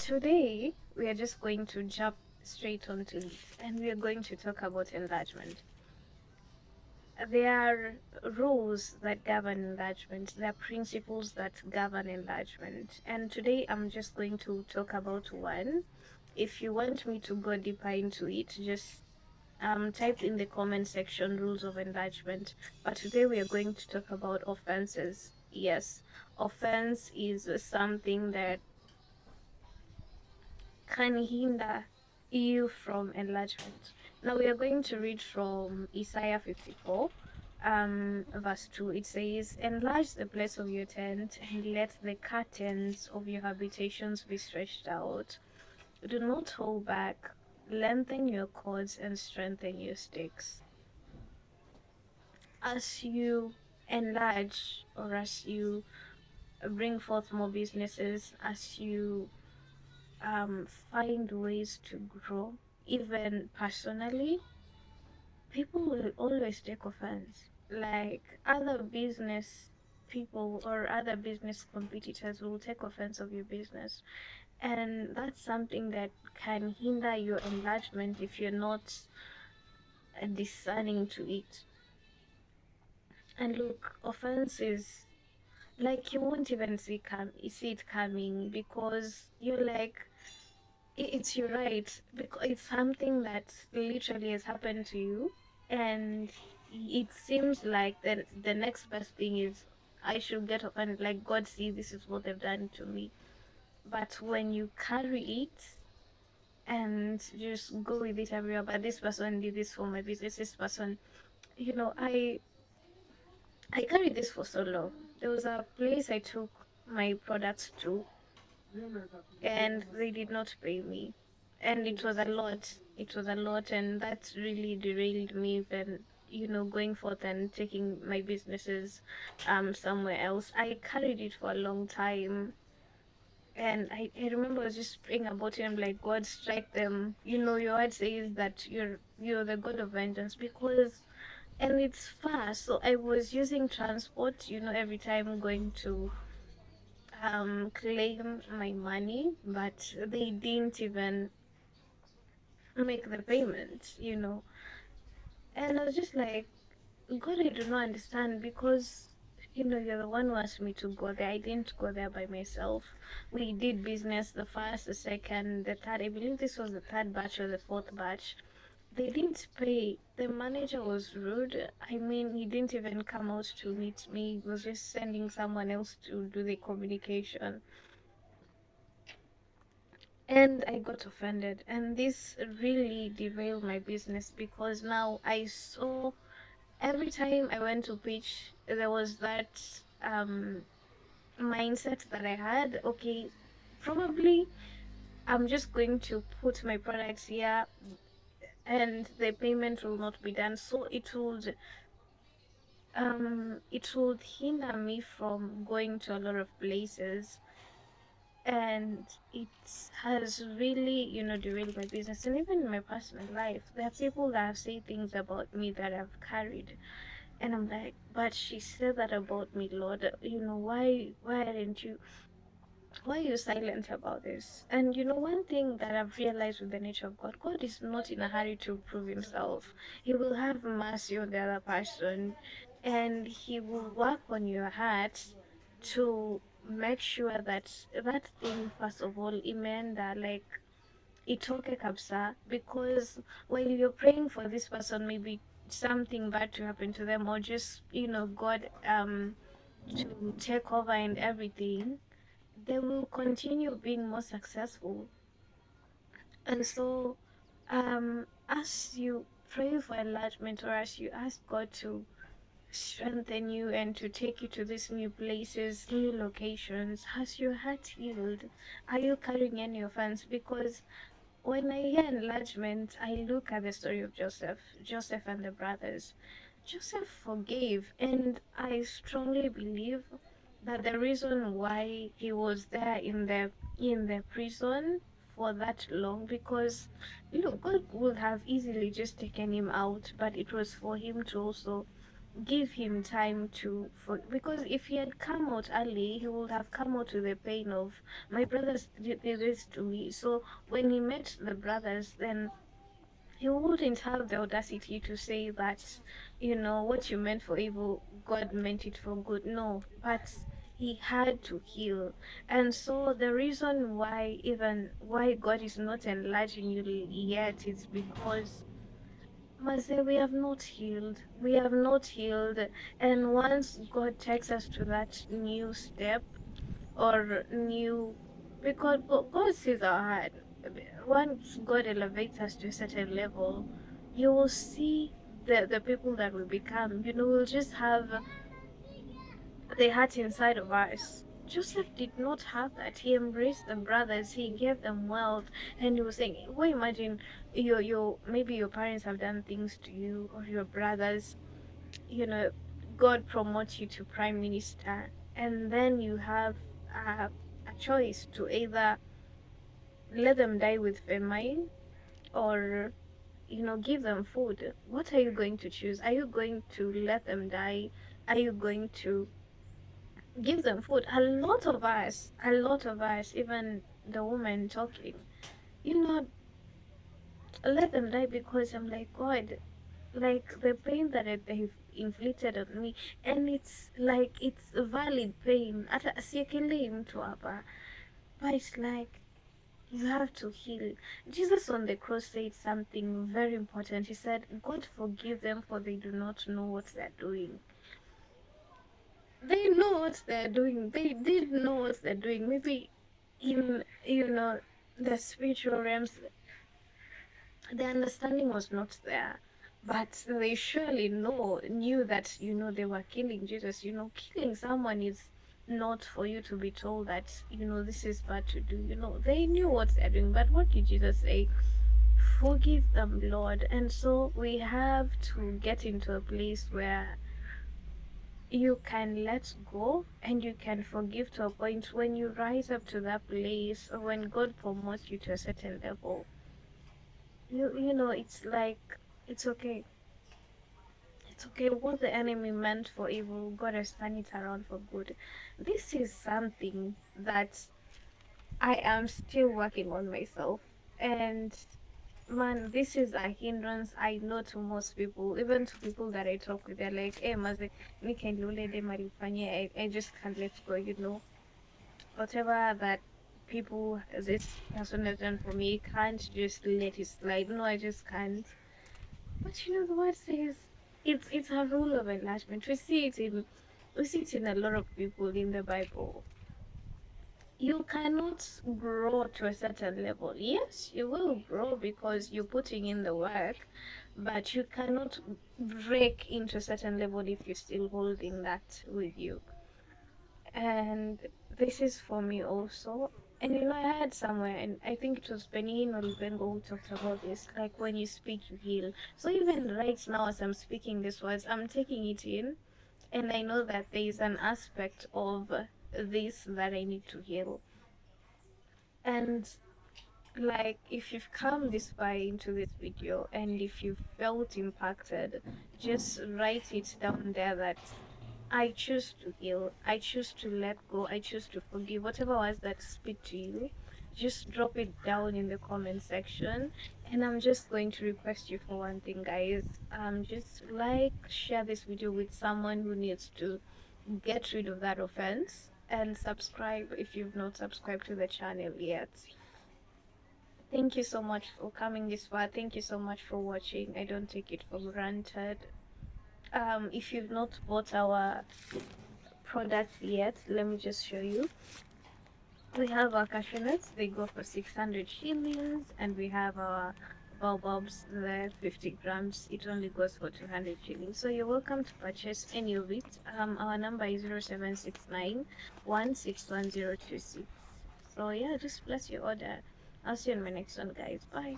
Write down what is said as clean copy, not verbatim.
Today, we are just going to jump straight onto it and we are going to talk about enlargement. There are rules that govern enlargement, there are principles that govern enlargement, and today I'm just going to talk about one. If you want me to go deeper into it, just type in the comment section rules of enlargement. But today we are going to talk about offenses. Yes, offense is something that can hinder you from enlargement. Now we are going to read from Isaiah 54, verse 2. It says, "Enlarge the place of your tent, and let the curtains of your habitations be stretched out. Do not hold back. Lengthen your cords and strengthen your sticks." As you enlarge, or as you bring forth more businesses, as you find ways to grow, even personally, people will always take offense. Like other business people or other business competitors will take offense of your business. And that's something that can hinder your enlargement if you're not discerning to it. And look, offense is like you won't even see it coming because you're like, it's your right, because it's something that literally has happened to you, and it seems like the next best thing is I should get offended, like, God, see, this is what they've done to me. But when you carry it and just go with it everywhere, but this person did this for my business, this person, I carried this for so long. There was a place I took my products to, and they did not pay me, and it was a lot, and that really derailed me even, going forth and taking my businesses somewhere else. I carried it for a long time, and I remember I was just praying about it. I'm like, God, strike them. Your word says that you're the God of vengeance, because and it's far. So I was using transport, every time going to claim my money, but they didn't even make the payment. And I was just like, God, I do not understand, because you're the one who asked me to go there. I didn't go there by myself. We did business, the first, the second, the third. I believe this was the third batch or the fourth batch. They didn't pay. The manager was rude. I mean, he didn't even come out to meet me. He was just sending someone else to do the communication. And I got offended, and this really derailed my business, because now I saw every time I went to pitch, there was that mindset that I had. Okay, probably I'm just going to put my products here and the payment will not be done, so it would hinder me from going to a lot of places, and it has really, derailed my business. And even in my personal life, there are people that have said things about me that I've carried, and I'm like, but she said that about me, Lord. Why are you silent about this? And one thing that I've realized with the nature of God, God is not in a hurry to prove himself. He will have mercy on the other person, and he will work on your heart to make sure that that thing, first of all, imeenda, like, itoke kabisa, because while you're praying for this person, maybe something bad to happen to them, or just, God to take over and everything, they will continue being more successful. And so, as you pray for enlargement, or as you ask God to strengthen you and to take you to these new places, new locations, has your heart healed? Are you carrying any offense? Because when I hear enlargement, I look at the story of Joseph and the brothers. Joseph forgave, and I strongly believe that the reason why he was there in the prison for that long, because God would have easily just taken him out, but it was for him to also give him time to for, because if he had come out early, he would have come out with the pain of my brothers did this to me. So when he met the brothers, then he wouldn't have the audacity to say that, what you meant for evil, God meant it for good. No, but he had to heal. And so the reason why, even why God is not enlarging you yet, is because, Maze, we have not healed. We have not healed. And once God takes us to that new step, or new, because God sees our heart. Once God elevates us to a certain level, you will see the people that we become. We'll just have the heart inside of us. Joseph did not have that. He embraced the brothers. He gave them wealth, and he was saying, "Well, imagine your maybe your parents have done things to you, or your brothers. You know, God promotes you to prime minister, and then you have a choice to either let them die with famine, or give them food. What are you going to choose? Are you going to let them die? Are you going to give them food? A lot of us, even the woman talking, you know let them die, because I'm like, God, like the pain that they've inflicted on me, and it's like it's valid pain. Hata siekele mtu hapa, but it's like you have to heal. Jesus on the cross said something very important. He said, God forgive them, for they do not know what they're doing. They know what they're doing. They did know what they're doing. Maybe in the spiritual realms, the understanding was not there, but they surely knew that they were killing Jesus. Killing someone is not for you to be told that this is bad to do. They knew what they're doing. But what did Jesus say? Forgive them, Lord. And so we have to get into a place where you can let go and you can forgive, to a point when you rise up to that place, or when God promotes you to a certain level. It's like, it's okay. It's okay. What the enemy meant for evil, God has turned it around for good. This is something that I am still working on myself. And man, this is a hindrance, I know, to most people, even to people that I talk with. They're like, hey, Maze, me can lule de marifanye. I just can't let go. Whatever that this person has done for me, can't just let it slide. No, I just can't. But the word says it's a rule of enlargement. We see it in a lot of people in the Bible. You cannot grow to a certain level. Yes, you will grow because you're putting in the work, but you cannot break into a certain level if you're still holding that with you. And this is for me also. And I heard somewhere, and I think it was Benin or Bengo who talked about this, like when you speak, you heal. So even right now, as I'm speaking these words, I'm taking it in, and I know that there is an aspect of this that I need to heal. And like, if you've come this far into this video and if you felt impacted, just write it down there that I choose to heal, I choose to let go, I choose to forgive. Whatever words that speak to you, just drop it down in the comment section. And I'm just going to request you for one thing, guys. Just share this video with someone who needs to get rid of that offense, and subscribe if you've not subscribed to the channel yet. Thank you so much for coming this far. Thank you so much for watching. I don't take it for granted. If you've not bought our products yet, let me just show you. We have our cashew nuts. They go for 600 shillings, and we have our baobabs, the 50 grams. It only goes for 200 shillings. So you're welcome to purchase any of it. Our number is 0769 161026. So yeah, just place your order. I'll see you in my next one, guys. Bye.